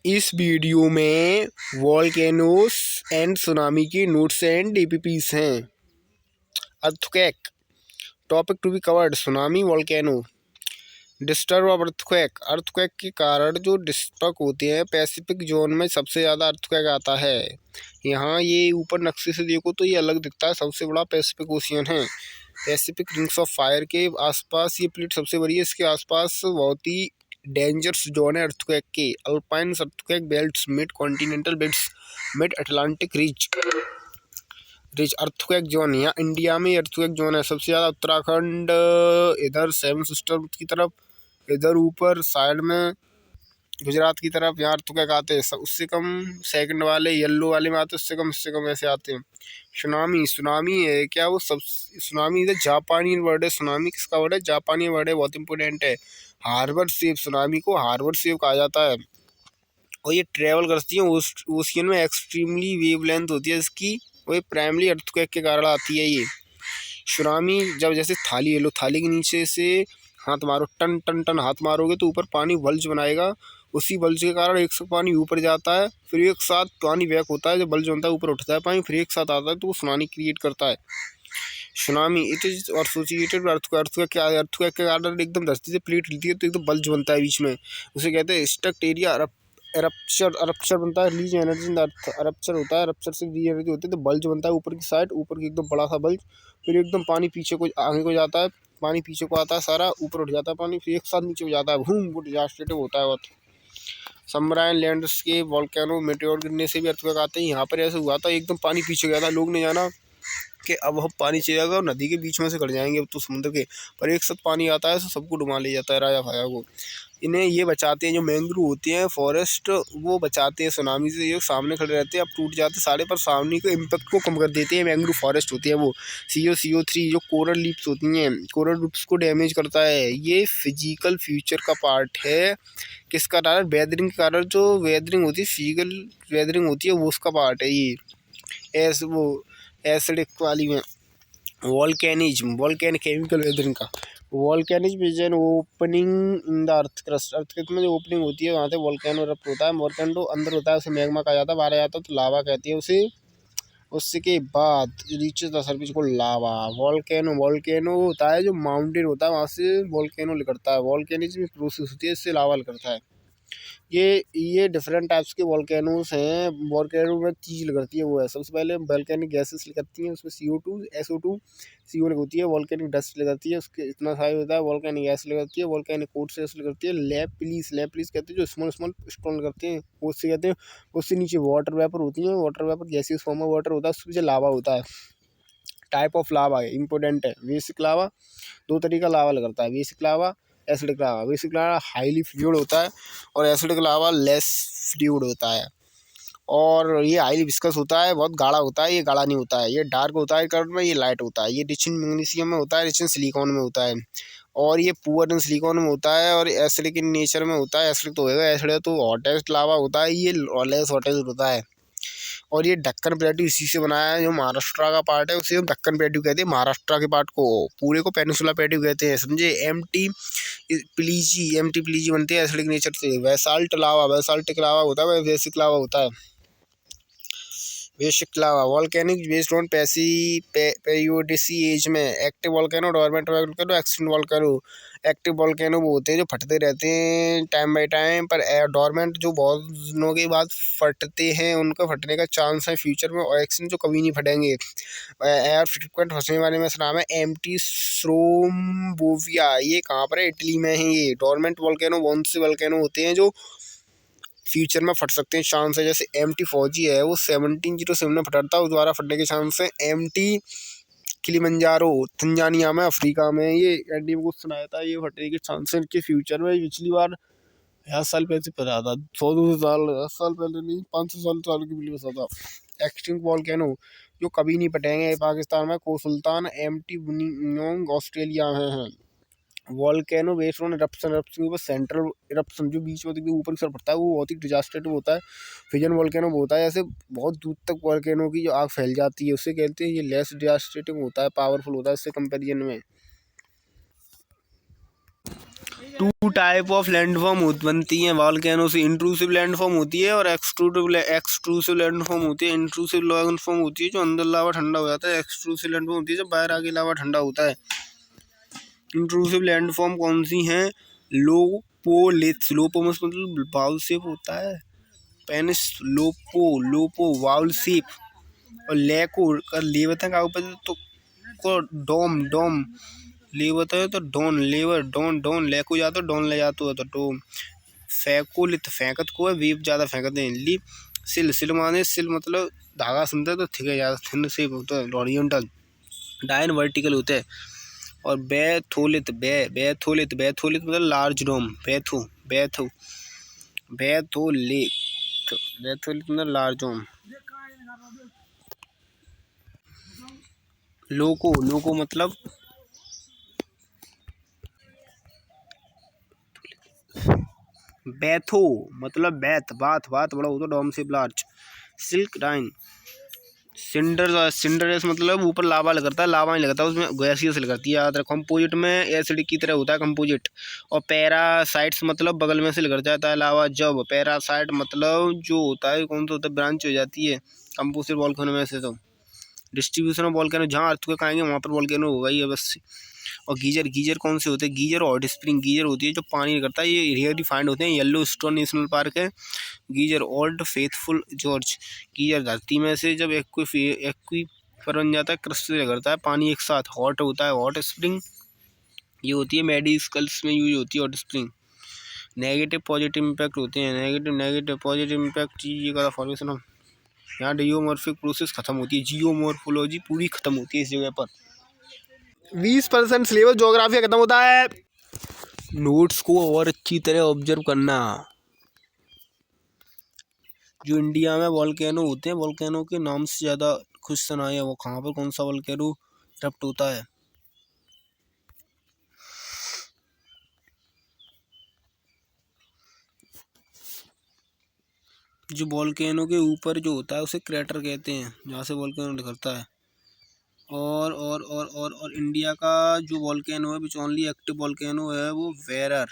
इस वीडियो में volcanoes and tsunami की नोट्स एंड डीपीपीस हैं। Earthquake topic to be covered: tsunami, volcano, disturb of earthquake. Earthquake के कारण जो डिस्टर्ब होते हैं, पैसिफिक जोन में सबसे ज़्यादा अर्थक्वेक आता है। यहाँ ये ऊपर नक्शे से देखो तो ये अलग दिखता है। सबसे बड़ा पैसिफिक ओशियन है। पैसिफिक रिंग्स ऑफ फायर के आसपास ये प्लेट सबसे बड़ी है। इसके आसपास बहुत ही डेंजरस जोन है अर्थक्वेक के। Alpine earthquake belts, mid continental belts, mid Atlantic ridge earthquake zone. यहाँ इंडिया में अर्थक्वेक जोन है सबसे ज़्यादा। उत्तराखंड, इधर सेवन सिस्टर की तरफ, इधर ऊपर साइड में गुजरात की तरफ, यहाँ अर्थक्वेक आते हैं। उससे कम सेकंड वाले येलो वाले में आते हैं, उससे कम ऐसे आते हैं। सुनामी है क्या वो सब? सुनामी इधर जापानी वर्ड है। सुनामी किसका वर्ड है? जापानी वर्ड है, बहुत इंपॉर्टेंट है। हार्बर सेव, सुनामी को हार्बर सेव कहा जाता है। और ये ट्रेवल करती है ओशियन में। एक्सट्रीमली वेव लेंथ होती है इसकी, और ये प्राइमरी अर्थक्वेक के कारण आती है। ये सुनामी जब जैसे थाली है लो, थाली के नीचे से हाथ मारो, टन टन टन हाथ मारोगे तो ऊपर पानी बल्ज बनाएगा। उसी बल्ज के कारण एक साथ पानी ऊपर जाता है, फिर एक साथ पानी बैक होता है। जब बल्ज बनता है ऊपर उठता है पानी, फिर एक साथ आता है, तो वो सुनामी क्रिएट करता है। Tsunami it is associated earthquake के कारण एकदम धरती से प्लेट हिलती है तो एकदम बल्ज बनता है बीच में। उसे कहते हैं स्टक्ड एरिया रप्चर बनता है। Release energy in earth, rupture होता है, रप्चर से रिलीज एनर्जी होती है तो बल्ज बनता है ऊपर की साइड, ऊपर की एकदम बड़ा सा बल्ज। फिर एकदम पानी पीछे को आगे को जाता है, पानी पीछे को आता है सारा, ऊपर उठ जाता है पानी, फिर एक साथ नीचे हो जाता है। भूम, वो डिजास्टेटिव होता है बहुत। सबमराइन लैंडस्केप, वोल्केनो, मेटेओर गिरने से भी अर्थक्वेक आते हैं। यहाँ पर ऐसा हुआ था, एकदम पानी पीछे गया था। लोग ने जाना कि अब हम पानी चले जाएगा और नदी के बीच में से कट जाएंगे अब तो समुद्र के, पर एक साथ पानी आता है तो सबको डुबा ले जाता है, राजा भाया को। इन्हें ये बचाते हैं, जो मैंग्रोव होते हैं फॉरेस्ट, वो बचाते हैं सुनामी से। जो सामने खड़े रहते हैं अब टूट जाते सारे, पर सामने के इम्पैक्ट को कम कर देते हैं। मैंग्रोव फॉरेस्ट होती है वो। CO3 जो कोरल लीव्स होती हैं, कोरल रीफ्स को डैमेज करता है। ये फिजिकल फ्यूचर का पार्ट है। किसका कारण? वेदरिंग के कारण। जो वेदरिंग होती है, फिजिकल वेदरिंग होती है, वो उसका पार्ट है ये। वो एसिडिक वाली में वॉल्केनिज्म, केमिकल वेदरिंग का। Volcanism is an opening in the earth crust. Earth में जो ओपनिंग होती है वहाँ से वॉल्केनो इरप्ट होता है। वॉल्केनो अंदर होता है, उसे मैग्मा कहा जाता है। बाहर जाता है तो लावा कहती है उसे। उसके बाद रीचेस द सरफेस को लावा। वॉल्केनो होता है जो माउंटेन होता है, वहाँ से वॉल्केनो निकलता है। वॉल्केनिज्म प्रोसेस होती है, इससे लावा निकलता है। ये डिफरेंट टाइप्स के वॉल्केनोस हैं। वॉल्केनो में चीज़ लगती है, वो है सबसे पहले वॉल्केनिक गैसेस लगती हैं, उसमें CO2 SO2 CO होती है। वॉल्केनिक डस्ट लगती है, उसके इतना साइज होता है। वॉल्केनिक गैस लगती है, वॉल्केनिक कोर्सेस लगती है। लैप कहते हैं जो स्मॉल स्टोन करते हैं, वो उससे कहते हैं। उससे नीचे वाटर वेपर होती है। वाटर वेपर गैसियस फॉर्म में वाटर होता है, उससे लावा होता है। टाइप ऑफ लावा है, इंपॉर्टेंट है। बेसिक लावा, दो तरीका लावा लगता है, बेसिक लावा, एसिडिक लावा। बेसिक लावा हाईली फ्लूइड होता है और एसिडिक लावा लेस फ्लूइड होता है। और ये हाईली विस्कस होता है, बहुत गाढ़ा होता है। ये गाढ़ा नहीं होता है, ये डार्क होता है कलर में, ये लाइट होता है। ये रिच इन मैग्नीशियम में होता है, रिच इन सिलिकॉन में होता है, और ये पुअर इन सिलिकॉन में होता है, और एसिडिक इन नेचर में होता है। एसिडिक तो होगा, एसिड तो हॉटेस्ट लावा होता है, ये लेस हॉटेस्ट होता है। और ये ढक्कन प्लेट्यू इसी से बनाया है। जो महाराष्ट्र का पार्ट है उसे हम ढक्कन प्लेट्यू कहते हैं। महाराष्ट्र के पार्ट को पूरे को पेनिनसुला प्लेट्यू कहते हैं, समझे। एमटी प्लीजी बनते हैं एसिडिक नेचर से। बेसाल्टिक लावा होता है, बेसिक लावा होता है। Basic lava volcanic based on periodicity एज में। Active volcano, dormant volcano, extinct volcano. Active volcano वो होते हैं जो फटते रहते हैं टाइम बाई टाइम, पर डोरमेंट जो बहुत दिनों के बाद फटते हैं, उनका फटने का चांस है फ्यूचर में। और एक्सटिंक्ट जो कभी नहीं फटेंगे। एयर फ्रिक्वेंट फंसने वाले में नाम है एम्प्टी स्ट्रोम्बोविया। ये कहाँ पर है? इटली में है ये। डोरमेंट वॉल्केनो कौन से वॉल्केनो होते हैं जो फ्यूचर में फट सकते हैं, चांस है। जैसे MT फौजी है, वो 1707 में फटा था, उस द्वारा फटने के चांस है। MT किलिमंजारो तंजानिया में, अफ्रीका में, ये एंडी में कुछ सुनाया था, ये फटने के चांस है इनके फ्यूचर में। पिछली बार 10 साल पहले पता था, 100-200 साल, 10 साल पहले नहीं, 500 साल की पता था। एक्सटिंक्ट वॉल्केनो जो कभी नहीं फटेंगे, पाकिस्तान में कोसुल्तान MT बुनियोंग ऑस्ट्रेलिया में है। वॉल्केनो बेस्ड ऑन इरप्शन के ऊपर सेंट्रल इरप्शन जो बीच में ऊपर की तरफ पड़ता है, वो बहुत ही डिजास्टेटिव होता है। फिजन वॉल्केनो होता है, ऐसे बहुत दूर तक वॉल्केनो की जो आग फैल जाती है, उससे कहते हैं। ये लेस डिजास्टेटिव होता है, पावरफुल होता है इससे कंपेरिजन में। टू टाइप ऑफ लैंडफॉर्म बनती हैं वॉल्केनो से। इंट्रूसिव लैंडफॉर्म होती है और एक्सट्रूसिव लैंडफॉर्म होती है। इंट्रूसिव लैंडफॉर्म होती है जो अंदर लावा ठंडा हो जाता है। एक्सट्रूसिव लैंडफॉर्म होती है जब बाहर आके लावा ठंडा होता है। इंट्रूसिव लैंडफॉर्म कौन सी हैं? लोपोलिथ्स। लोपोमस मतलब बाउल शेप होता है। पेनिस लोपो वाउल शेप। और लेको का ले बताए का ऊपर तो को डोम ले बताए तो डोन लेवर डोन लेको जाता डोन ले जाता है तो डोम। फेकोलिथ फेंकत को है, वीप ज़्यादा फेंकते हैं। लिप सिल माने सिल मतलब धागा सुनते है तो थिक ज़्यादा थिन शेप होता है हॉरिजॉन्टल। डायन वर्टिकल होते हैं। और बैथोलिथ मतलब लार्ज डोम। बैथोलिथ मतलब लार्ज डोम। लोको मतलब बैथो मतलब बात बड़ा होता डोम से लार्ज। Silk dine. सिंडरस मतलब ऊपर लावा लगता है, लावा नहीं लगता उसमें गैसियस लगती है। याद रखो कंपोजिट में एसिड की तरह होता है कंपोजिट। और पैरासाइट्स मतलब बगल में से लग जाता है लावा। जब पैरासाइट मतलब जो होता है कौन सा होता है, ब्रांच हो जाती है कंपोजिट वॉल्केनो में से। तो डिस्ट्रीब्यूशन ऑफ वॉल्केनो जहाँ अर्थक्वेक आएंगे वहाँ पर वॉल्केनो होगा ही है बस। और गीजर कौन से होते हैं? Geyser hot spring. गीजर होती है जो पानी करता है, ये रेयरली फाइंड होते हैं। येलो स्टोन नेशनल पार्क है geyser. Old faithful George. Geyser धरती में से जब एक्वीफर बन जाता है, क्रस्ट से करता है पानी एक साथ, हॉट होता है। हॉट स्प्रिंग ये होती है मेडिकल्स में यूज होती है hot spring. Negative positive impact होते हैं। नेगेटिव पॉजिटिव इम्पैक्ट ये का फॉर्मेशन ऑफ यहाँ डियोमॉर्फिक प्रोसेस खत्म होती है। जियोमॉर्फोलॉजी पूरी खत्म होती है इस जगह पर। 20% सिलेबस ज्योग्राफी खत्म होता है। नोट्स को और अच्छी तरह ऑब्जर्व करना। जो इंडिया में वॉल्केनो होते हैं, वॉल्केनो के नाम से ज़्यादा क्वेश्चन आए हैं वो कहाँ पर कौन सा वॉल्केनो इरप्ट होता है। जो वॉल्केनो के ऊपर जो होता है उसे क्रेटर कहते हैं, जहाँ से वॉल्केनो निकलता है। और इंडिया का जो वॉल्केनो है विच ओनली एक्टिव वॉल्केनो है वो वेरर